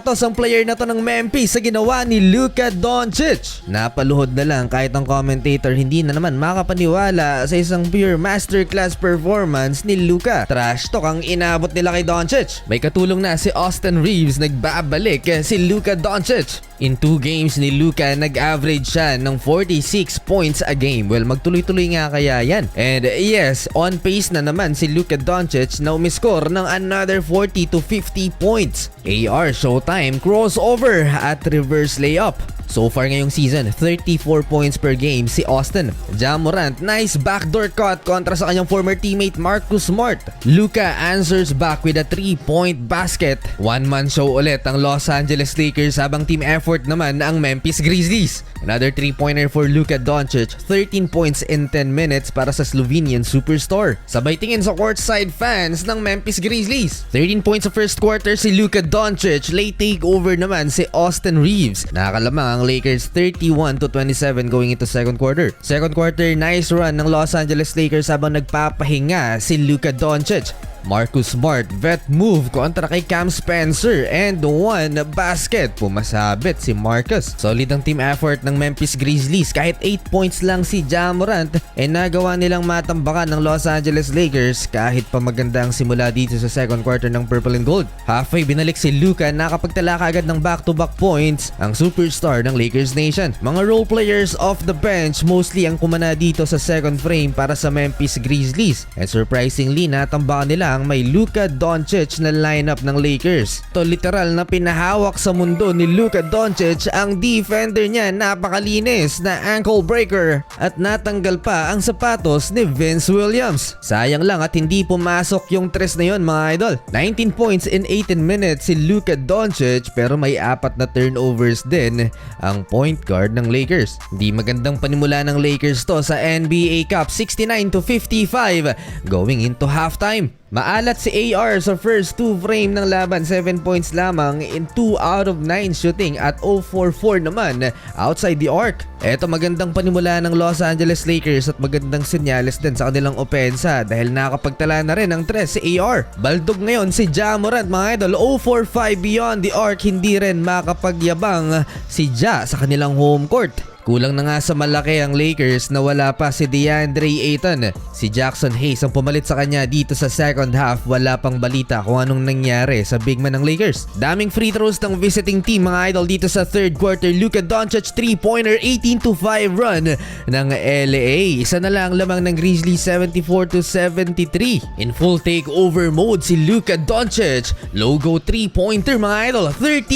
sapatos ang player na to ng Memphis sa ginawa ni Luka Doncic. Napaluhod na lang kahit ang commentator hindi na naman makapaniwala sa isang pure masterclass performance ni Luka. Trash talk ang inabot nila kay Doncic. May katulong na si Austin Reeves, nagbabalik si Luka Doncic. In 2 games ni Luka, nag-average siya ng 46 points a game. Well, magtuloy-tuloy nga kaya yan. And yes, on pace na naman si Luka Doncic na umiscore ng another 40 to 50 points. AR Showtime crossover at reverse layup. So far ngayong season, 34 points per game si Austin. Ja Morant, nice backdoor cut kontra sa kanyang former teammate Marcus Smart. Luka answers back with a 3-point basket. One-man show ulit ang Los Angeles Lakers habang team effort naman ang Memphis Grizzlies. Another 3-pointer for Luka Doncic, 13 points in 10 minutes para sa Slovenian superstar. Sabay tingin sa courtside fans ng Memphis Grizzlies. 13 points sa first quarter si Luka Doncic, late takeover naman si Austin Reeves. Nakalamang ang Lakers 31 to 27 going into second quarter. Second quarter, nice run ng Los Angeles Lakers habang nagpapahinga si Luka Doncic. Marcus Smart, vet move kontra kay Cam Spencer and one basket. Pumasabit si Marcus. Solid ang team effort ng Memphis Grizzlies. Kahit 8 points lang si Ja Morant, nagawa nilang matambakan ng Los Angeles Lakers kahit pa maganda ang simula dito sa second quarter ng Purple and Gold. Halfway binalik si Luka, nakapagtala kaagad ng back-to-back points ang superstar ng Lakers Nation. Mga role players off the bench mostly ang kumana dito sa second frame para sa Memphis Grizzlies. And surprisingly, natambakan nila ang may Luka Doncic na lineup ng Lakers. To literal na pinahawak sa mundo ni Luka Doncic ang defender niya, napakalinis na ankle breaker at natanggal pa ang sapatos ni Vince Williams. Sayang lang at hindi pumasok yung tres na yon mga idol. 19 points in 18 minutes si Luka Doncic pero may 4 na turnovers din ang point guard ng Lakers. Di magandang panimula ng Lakers to sa NBA Cup, 69 to 55 going into halftime. Maalat si AR sa first 2 frame ng laban, 7 points lamang in 2 out of 9 shooting at 0-4-4 naman outside the arc. Eto magandang panimula ng Los Angeles Lakers at magandang senyales din sa kanilang opensa dahil nakapagtala na rin ng 3 si AR. Baldog ngayon si Ja Morant mga idol, 0-4-5 beyond the arc, hindi rin makapagyabang si Ja sa kanilang home court. Kulang na nga sa malaki ang Lakers na wala pa si DeAndre Ayton. Si Jackson Hayes ang pumalit sa kanya dito sa second half. Wala pang balita kung anong nangyari sa big man ng Lakers. Daming free throws ng visiting team mga idol dito sa third quarter. Luka Doncic 3-pointer, 18-5 run ng LA. Isa na lang lamang ng Grizzlies, 74 to 73. In full takeover mode si Luka Doncic. Logo 3-pointer mga idol, 30